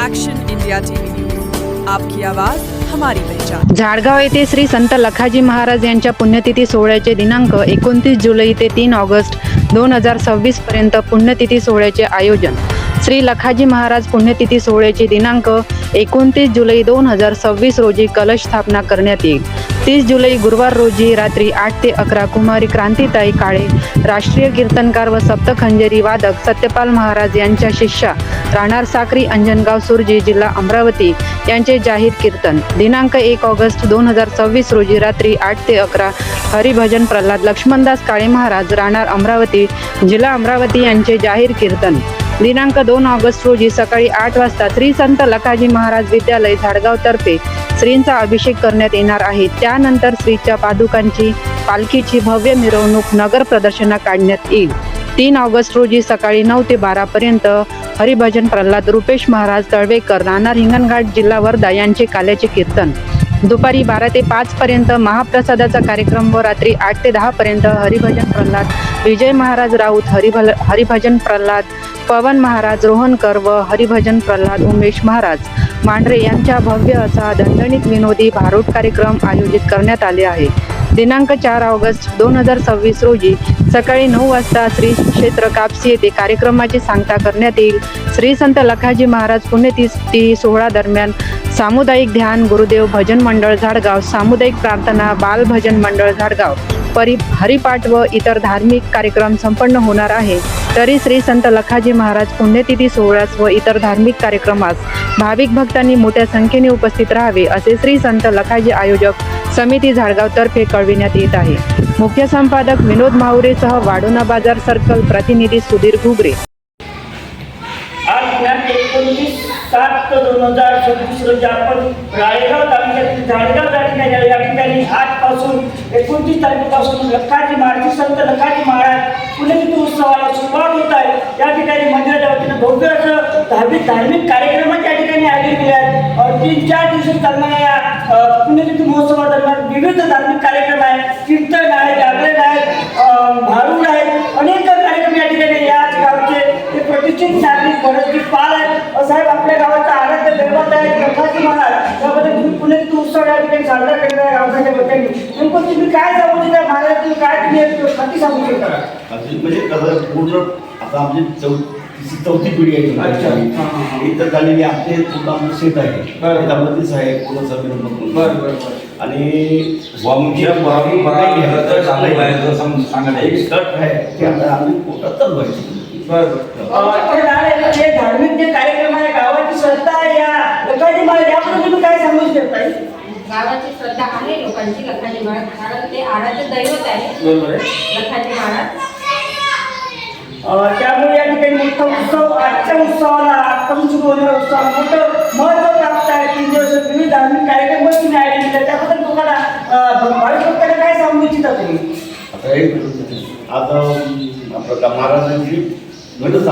Action India TV news, आपकी आवाज हमारी पहचान। झाडगाव येथे श्री संत लखाजी महाराज यांच्या पुण्यतिथी सोहळ्याचे दिनांक 29 जुलै ते 3 ऑगस्ट 2026 पर्यंत पुण्यतिथी सोहळ्याचे आयोजन। श्री लखाजी महाराज पुण्यतिथी सोहळ्याचे दिनांक 29 जुलै 2026 रोजी कलश स्थापना करण्यात येईल। 30 जुलै गुरुवार रोजी रात्री 8 ते 11 कुमारी क्रांतीताई काळे, राष्ट्रीय कीर्तनकार व सप्तखंजरी वादक सत्यपाल महाराज यांच्या शिष्या राहणार साक्री, अंजनगाव, सुरजी, जिल्हा अमरावती यांचे जाहीर कीर्तन। दिनांक 1 ऑगस्ट 2026 रोजी रात्री 8 ते 11 हरिभजन प्रल्हाद लक्ष्मणदास काळे महाराज, राहणार अमरावती, जिल्हा अमरावती यांचे जाहीर कीर्तन। दिनांक 2 ऑगस्ट रोजी सकाळी 8 वाजता श्री संत लखाजी महाराज विद्यालय झाडगाव तर्फे श्रींचा अभिषेक करण्यात येणार आहे। त्यानंतर श्रीच्या पादुकांची पालखीची भव्य मिरवणूक नगर प्रदर्शना काढण्यात येईल। 3 ऑगस्ट रोजी सकाळी 9 ते 12 पर्यंत हरिभजन प्रल्हाद रुपेश महाराज तळवेकर, राहणार हिंगणघाट, जिल्हा वर्धा यांचे काल्याचे कीर्तन। दुपारी 12 ते 5 पर्यंत महाप्रसादाचा कार्यक्रम व रात्री 8 ते 10 पर्यंत हरिभजन प्रल्हाद विजय महाराज राऊत, हरिभजन प्रल्हाद पवन महाराज रोहनकर व हरिभजन प्रल्हाद उमेश महाराज मांढरे यांच्या भव्य असा दणदणीत विनोदी भारूड कार्यक्रम आयोजित करण्यात आले आहे। दिनांक 4 ऑगस्ट 2026 रोजी सकाळी 9 वाजता श्री क्षेत्र कापसी येथे कार्यक्रमाची सांगता करण्यात येईल। श्री संत लखाजी महाराज पुण्यतिथी सोहळा दरम्यान सामुदायिक ध्यान, गुरुदेव भजन मंडळ झाडगाव, सामुदायिक प्रार्थना, बाल भजन मंडळ झाडगाव, हरिपाठ व इतर धार्मिक कार्यक्रम संपन्न होणार आहे। तरी श्री संत लखाजी महाराज पुण्यतिथी सोहळ्यास व इतर धार्मिक कार्यक्रमास भाविक भक्तांनी मोठ्या संख्येने उपस्थित राहावे असे श्री संत लखाजी आयोजक समिती झाडगाव तर्फे कळविण्यात येत आहे। मुख्य संपादक विनोद माहुरे सह वाडोना बाजार सर्कल प्रतिनिधी सुधीर घुगरे। आज 19/7/2026 रोजी आपण राळेगाव तालुक्यातील झाडगाव या ठिकाणी आजपासून 29 तारखेपासून लखाजी महाराज, संत लखाजी महाराज पुण्यतिथी उत्सवाला सुरुवात होत आहे। या ठिकाणी मंदिराच्या वतीनं भव्य असं धार्मिक कार्यक्रम या ठिकाणी आयोजित केले आहेत। 3-4 दिवस चालणाऱ्या या पुण्यतिथी महोत्सवादरम्यान विविध धार्मिक कार्यक्रम आहेत, कीर्तन आहे, जागरण आहे, भारूड आहेत, अनेक कार्यक्रम या ठिकाणी याच गावचे ते प्रतिष्ठित नागरिक भरतजी पाल आहेत। साहेब, आपल्या गावाचा आराध्य दैवत आहे लखाजी महाराज, त्याबद्दल तुम्ही पुण्यतिथी उत्सव या ठिकाणी साजरा केलेला आहे गावच्या वतीने। नेमकं तुम्ही काय सांगू शकता महाराज, काय तुम्ही कधी सांगू शकता? म्हणजे कसं पूर्ण आता आमची चौथी पिढी आहे इतर झालेली आपले पूर्ण आमचं शेत आहे, त्यामध्येच आहे पूर्ण सगळं आणि एक स्कट आहे ते आता आम्ही पोटात चालू आहे। धार्मिक जे कार्यक्रम आहे, गावाची श्रद्धा आहे या लखाजी महाराज, याबद्दल तुम्ही काय सांगू शकता? गावाची श्रद्धा आहे लोकांची लखाजी महाराज, कारण ते आराध्य दैवत आहे लखाजी महाराज। त्यामुळे या ठिकाणी मोठा उत्सव, आजच्या उत्सवाला आत्ताच सुरू होणारा उत्सव मोठं महत्त्व प्राप्त आहे। 3 दिवस विविध धार्मिक कार्यक्रम तुम्ही आयोजित केले, त्याबद्दल तुम्हाला भाविक भक्तांना काय सांगू इच्छिता तुम्ही? आता आपल्या महाराजांची घटच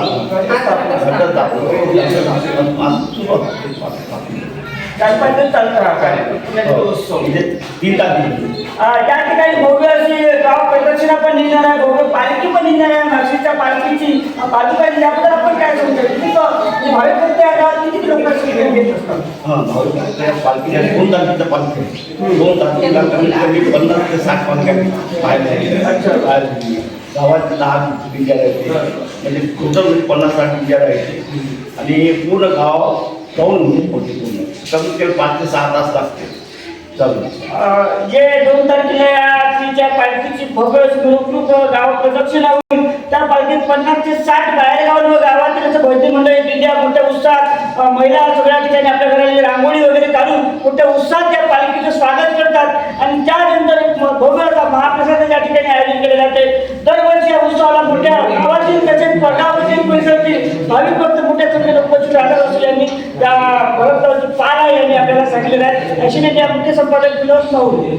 या ठिकाणी भव्य अशी गाव प्रदक्षिणा पण निघणार आहे, भव्य पालखी पण निघणार आहे, म्हशीच्या पालखीची पादुकाची, याबद्दल आपण काय सांगू शकतो? भाविक भक्त या गावात किती लोक घेत असतात? पालखीच्या 2 तारखेच्या पालखी 2 तारखेला कमी 50 ते 60 पालख्या बाहेर गावात लहान विचार आहे, म्हणजे टोटल 50-60 विचार आहे आणि पूर्ण गाव पाहून होते पूर्ण कमीत कमी 5 ते 6 तास लागते चालू। जे 2 तारखेला तिच्या पालखीची भव्य मिरवणूक गाव प्रदक्षिणा होईल, त्या पालखीत 50 ते 60 बाहेर गाव गावातील असं भजन मंडळी दिंड्या मोठ्या उत्साहात, महिला सगळ्या ठिकाणी आपल्या घराची रांगोळी वगैरे काढून मोठ्या उत्साहात त्या पालखीचं स्वागत करतात आणि त्यानंतर एक भव्य महाप्रसाद या ठिकाणी आयोजित केले जाते। दरवर्षी या उत्सवाला मोठ्या गावातील तसेच गावातील परिसरातील भाविक भक्त मोठ्या संख्येने उपस्थित राहणार असल्याने त्या भरतजी पाल यांनी आपल्याला सांगितलेलं आहे। अशी मुख्य संपादक विनोद माहुरे।